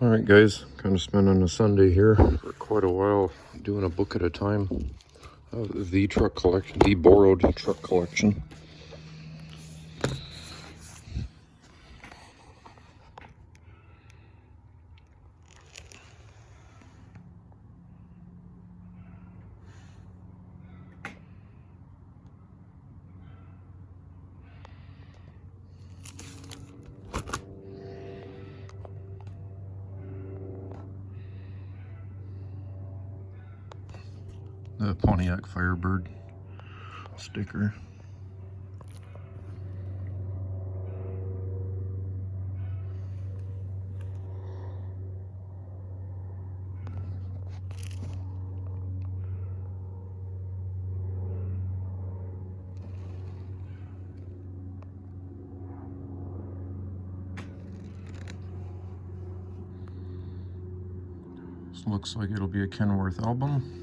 Alright guys, kind of spending a Sunday here for quite a while doing a book at a time of the truck collection, the borrowed truck collection. The Pontiac Firebird sticker. This looks like it'll be a Kenworth album.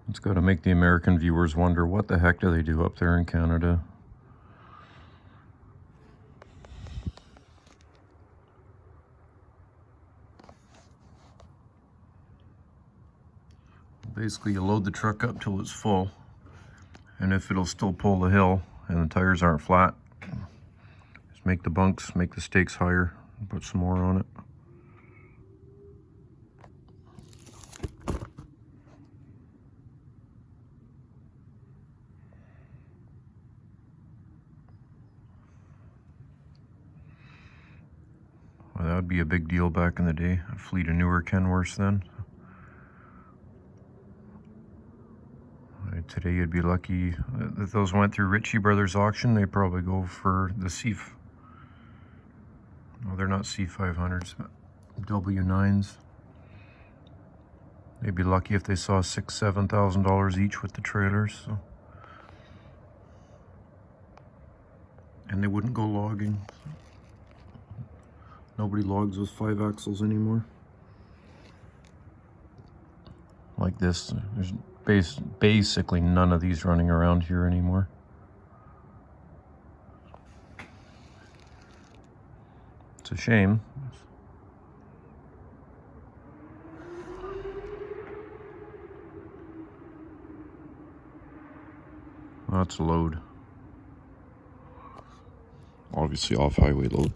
It's got to make the American viewers wonder, what the heck do they do up there in Canada? Basically, you load the truck up till it's full, and if it'll still pull the hill and the tires aren't flat, just make the bunks, make the stakes higher, and put some more on it. Well, that would be a big deal back in the day. A fleet of newer Kenworths then. Today you'd be lucky if those went through Ritchie Brothers auction. They probably go for the C. No, they're not C500s, but W9s. They'd be lucky if they saw $6,000–7,000 each with the trailers. So. And they wouldn't go logging. Nobody logs with 5 axles anymore. Like this, there's basically none of these running around here anymore. It's a shame. That's a load. Obviously off-highway load.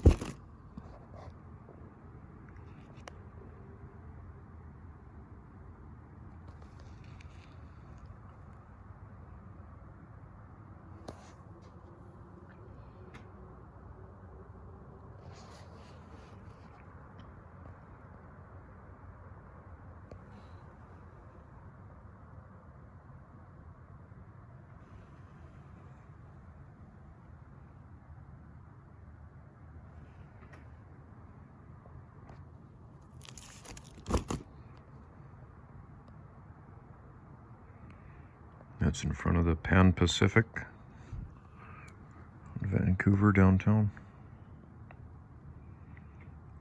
That's in front of the Pan Pacific, Vancouver downtown.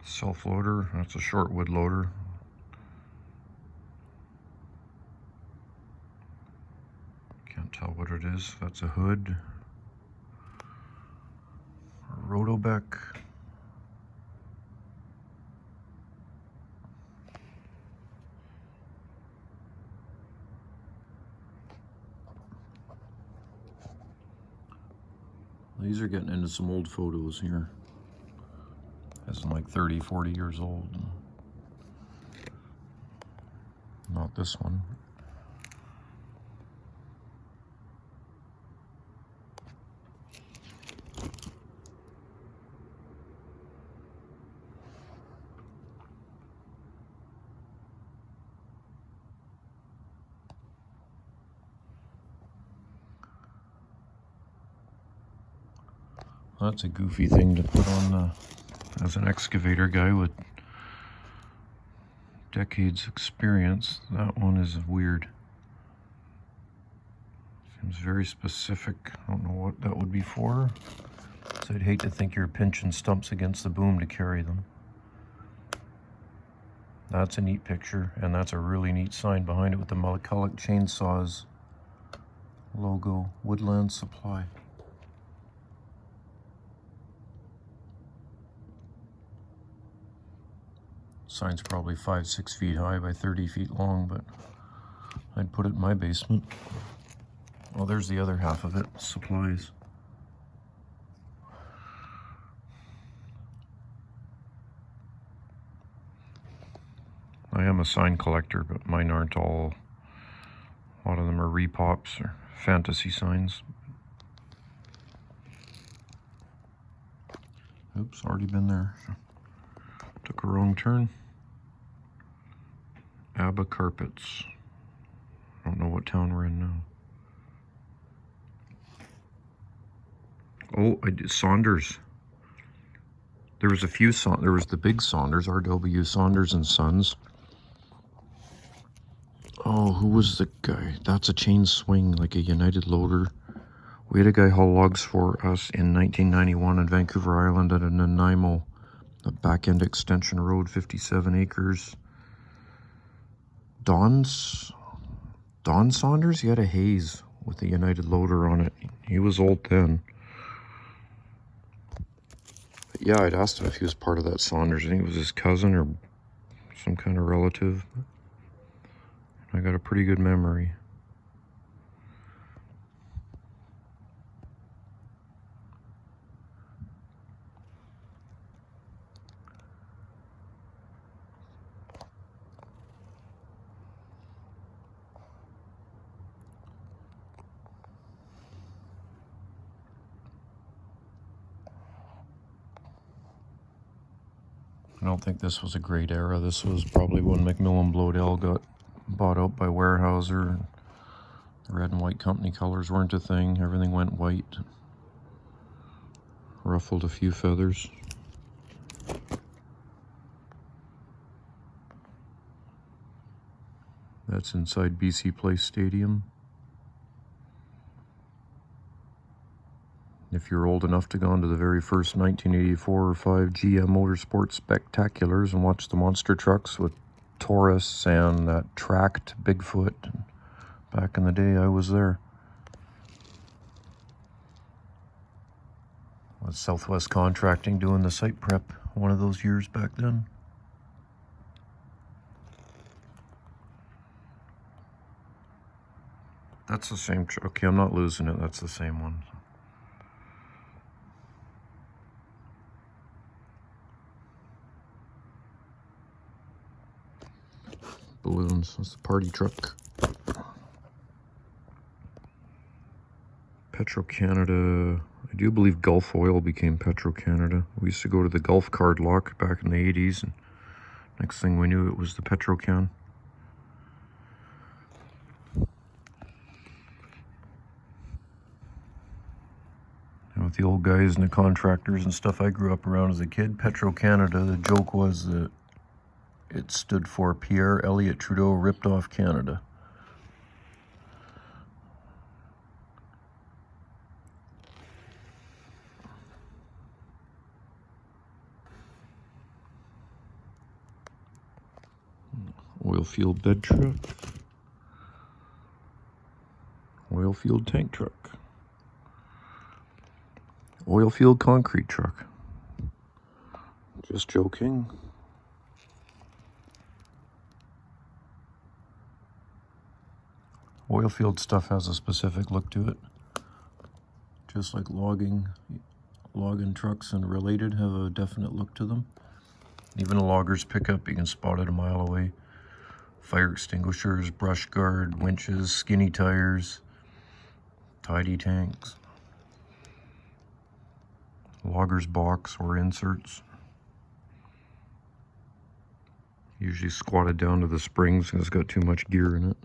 Self-loader, that's a short wood loader. Tell what it is. That's a hood. Rotobeck. These are getting into some old photos here. As in like 30, 40 years old. Not this one. That's a goofy thing to put on as an excavator guy with decades experience. That one is weird. Seems very specific. I don't know what that would be for. So I'd hate to think you're pinching stumps against the boom to carry them. That's a neat picture, and that's a really neat sign behind it with the McCulloch Chainsaws logo, Woodland Supply. Sign's probably 5-6 feet high by 30 feet long, but I'd put it in my basement. Well, there's the other half of it, supplies. I am a sign collector, but mine aren't all. A lot of them are repops or fantasy signs. Oops, already been there. Took a wrong turn. ABBA Carpets. I don't know what town we're in now. Oh, I did Saunders. There was a few, there was the big Saunders, R.W. Saunders and Sons. Oh, who was the guy? That's a chain swing, like a United Loader. We had a guy haul logs for us in 1991 on Vancouver Island at a Nanaimo, the back end extension road, 57 acres. Don Saunders? He had a Hayes with a United Loader on it. He was old then. But yeah, I'd asked him if he was part of that Saunders. I think it was his cousin or some kind of relative. I got a pretty good memory. I don't think this was a great era. This was probably when Macmillan Bloedel got bought out by Weyerhaeuser. The red and white company colors weren't a thing. Everything went white. Ruffled a few feathers. That's inside BC Place Stadium. If you're old enough to go into the very first 1984 or 5 GM Motorsports Spectaculars and watch the monster trucks with Taurus and that tracked Bigfoot, back in the day I was there. I was Southwest Contracting doing the site prep one of those years back then. That's the same, okay, I'm not losing it, that's the same one. Balloons, that's the party truck. Petro-Canada, I do believe Gulf Oil became Petro-Canada. We used to go to the Gulf card lock back in the 80s, and next thing we knew it was the Petro-Can. And with the old guys and the contractors and stuff I grew up around as a kid, Petro-Canada, the joke was that it stood for Pierre Elliott Trudeau ripped off Canada. Oil field bed truck. Oil Oil field tank truck. Oil field concrete truck. Just joking. Oil field stuff has a specific look to it. Just like logging trucks and related have a definite look to them. Even a logger's pickup, you can spot it a mile away. Fire extinguishers, brush guard, winches, skinny tires, tidy tanks. Logger's box or inserts. Usually squatted down to the springs because it's got too much gear in it.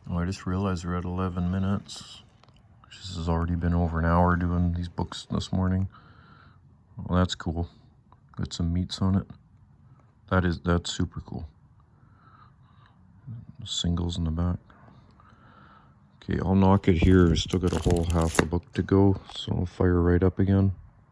Oh, I just realized we're at 11 minutes. This has already been over an hour doing these books this morning. Well, that's cool. Got some meats on it. That's super cool. Singles in the back. Okay, I'll knock it here. I still got a whole half a book to go, so I'll fire right up again.